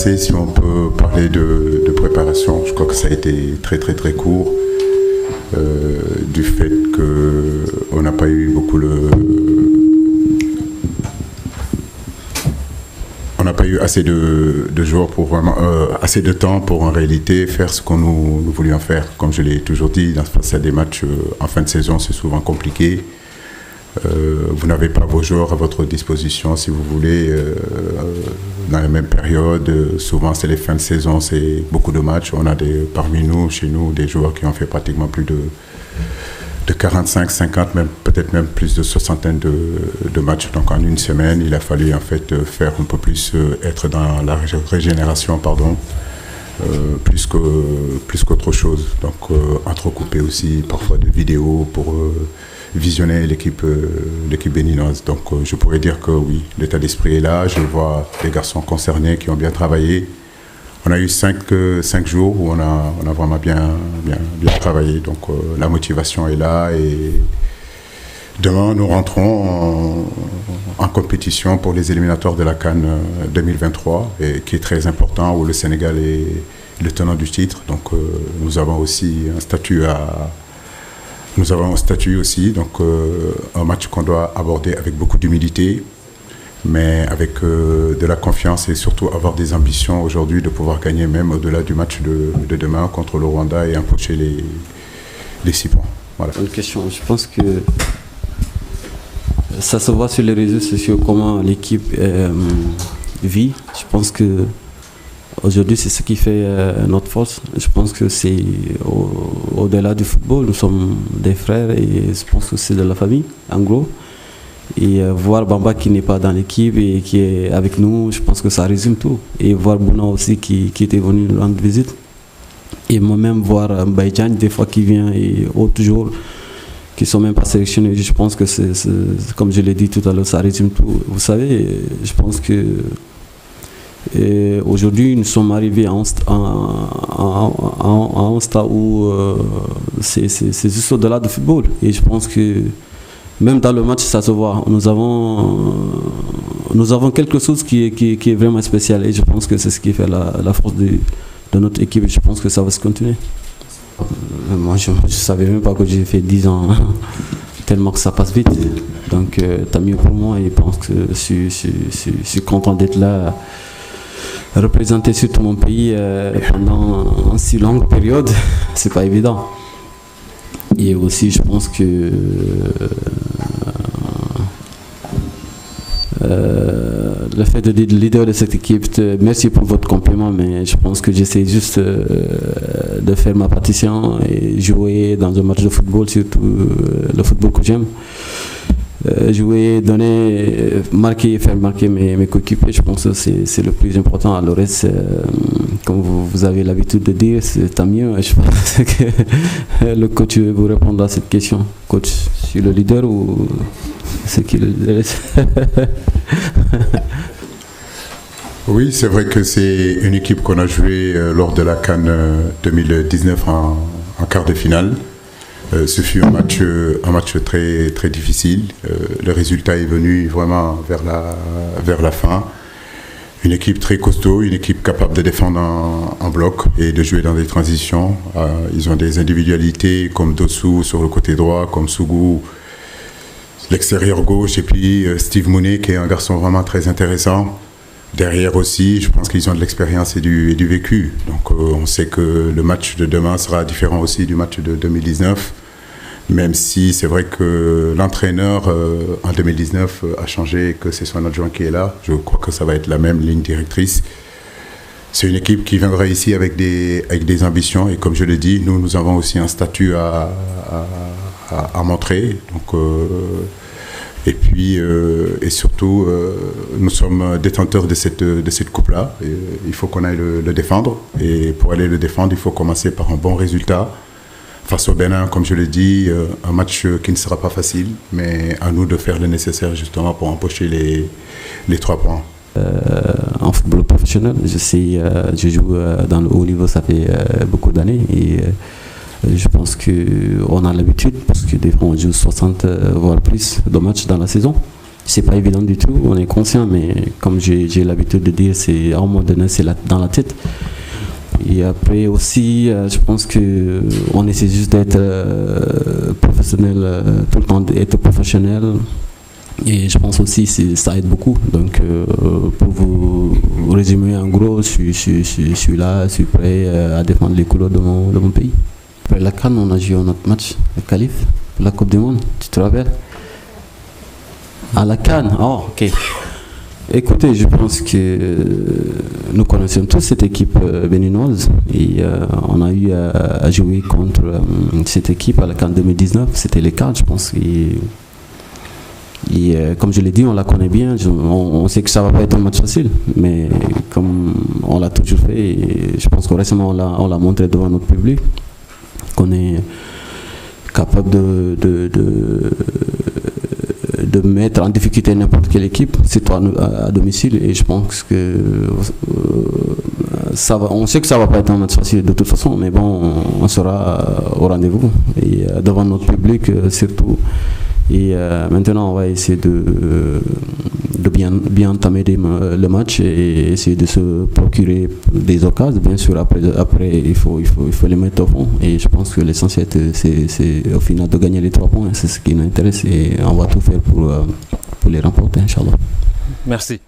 commencer, si on peut parler de préparation, je crois que ça a été très très très court, du fait qu'on n'a pas eu on n'a pas eu assez de joueurs pour vraiment, assez de temps pour en réalité faire ce qu'on nous voulions faire. Comme je l'ai toujours dit, face à des matchs en fin de saison, c'est souvent compliqué. Vous n'avez pas vos joueurs à votre disposition, si vous voulez, dans la même période. Souvent, c'est les fins de saison, c'est beaucoup de matchs. On a parmi nous, chez nous, des joueurs qui ont fait pratiquement plus de 45, 50, peut-être même plus de soixantaine de matchs. Donc en une semaine, il a fallu en fait faire un peu plus, être dans la régénération, plus qu'autre chose. Donc entrecouper aussi parfois de vidéos pour visionner l'équipe béninoise. Donc je pourrais dire que oui, l'état d'esprit est là. Je vois les garçons concernés qui ont bien travaillé. On a eu 5 jours où on a vraiment bien travaillé. Donc la motivation est là et demain nous rentrons en compétition pour les éliminatoires de la CAN 2023 et qui est très important, où le Sénégal est le tenant du titre. Donc nous avons aussi un statut aussi, donc un match qu'on doit aborder avec beaucoup d'humilité, mais avec de la confiance et surtout avoir des ambitions aujourd'hui de pouvoir gagner même au-delà du match de demain contre le Rwanda et empocher les 6 points. Voilà. Une question, je pense que ça se voit sur les réseaux sociaux comment l'équipe vit. Je pense que aujourd'hui c'est ce qui fait notre force. Je pense que c'est au-delà du football, nous sommes des frères et je pense que c'est de la famille en gros. Et voir Bamba qui n'est pas dans l'équipe et qui est avec nous, je pense que ça résume tout. Et voir Bouna aussi qui était venu nous rendre visite. Et moi-même voir Mbaye des fois qui vient et autres jours qui ne sont même pas sélectionnés. Je pense que c'est, comme je l'ai dit tout à l'heure, ça résume tout. Vous savez, je pense que aujourd'hui nous sommes arrivés à un stade où c'est juste au-delà du football. Et je pense que même dans le match, ça se voit. Nous avons quelque chose qui est vraiment spécial et je pense que c'est ce qui fait la force de notre équipe. Je pense que ça va se continuer. Moi, je ne savais même pas que j'ai fait 10 ans, tellement que ça passe vite. Donc, tant mieux pour moi et je pense que je suis content d'être là, représenter surtout mon pays pendant une si longue période. C'est pas évident. Et aussi, je pense que le fait de être leader de cette équipe, merci pour votre compliment, mais je pense que j'essaie juste de faire ma partition et jouer dans un match de football, surtout le football que j'aime. Jouer, donner, marquer, faire marquer mes coéquipiers, je pense que c'est le plus important. Le reste, comme vous avez l'habitude de dire, c'est tant mieux. Je pense que le coach vous répondre à cette question. Coach, je suis le leader ou c'est qui le reste? Oui, c'est vrai que c'est une équipe qu'on a jouée lors de la CAN 2019 en quart de finale. Ce fut un match très, très difficile. Le résultat est venu vraiment vers la fin. Une équipe très costaud, une équipe capable de défendre en bloc et de jouer dans des transitions. Ils ont des individualités comme Dossou sur le côté droit, comme Sougou, l'extérieur gauche, et puis Steve Mounet qui est un garçon vraiment très intéressant. Derrière aussi, je pense qu'ils ont de l'expérience et du vécu. Donc on sait que le match de demain sera différent aussi du match de 2019. Même si c'est vrai que l'entraîneur en 2019 a changé et que c'est son adjoint qui est là. Je crois que ça va être la même ligne directrice. C'est une équipe qui viendra ici avec des ambitions. Et comme je l'ai dit, nous avons aussi un statut à montrer. Donc, et puis, et surtout, nous sommes détenteurs de cette coupe-là. Il faut qu'on aille le défendre. Et pour aller le défendre, il faut commencer par un bon résultat. Face au Bénin, comme je l'ai dit, un match qui ne sera pas facile, mais à nous de faire le nécessaire justement pour empocher les 3 points. En football professionnel, je joue dans le haut niveau, ça fait beaucoup d'années et je pense qu'on a l'habitude parce que des fois on joue 60 voire plus de matchs dans la saison. C'est pas évident du tout, on est conscient, mais comme j'ai l'habitude de dire, c'est à un moment donné, c'est dans la tête. Et après aussi, je pense qu'on essaie juste d'être professionnel, tout le temps d'être professionnel. Et je pense aussi que ça aide beaucoup. Donc, pour vous résumer en gros, je suis là, je suis prêt à défendre les couleurs de mon pays. Après la CAN, on a joué notre match, le qualif, pour la Coupe du Monde, tu te rappelles? À la CAN, oh ok. Écoutez, je pense que nous connaissons tous cette équipe béninoise et on a eu à jouer contre cette équipe à la CAN 2019, c'était les CAN, je pense. Et comme je l'ai dit, on la connaît bien, on sait que ça ne va pas être un match facile, mais comme on l'a toujours fait, et je pense que récemment on l'a montré devant notre public, qu'on est capable de mettre en difficulté n'importe quelle équipe, surtout à domicile, et je pense que on sait que ça va pas être un match facile de toute façon, mais bon, on sera au rendez-vous et devant notre public surtout. Et maintenant, on va essayer de bien entamer le match et essayer de se procurer des occasions. Bien sûr, après il faut les mettre au fond. Et je pense que l'essentiel, c'est au final de gagner les 3 points. C'est ce qui nous intéresse et on va tout faire pour les remporter, Inch'Allah. Merci.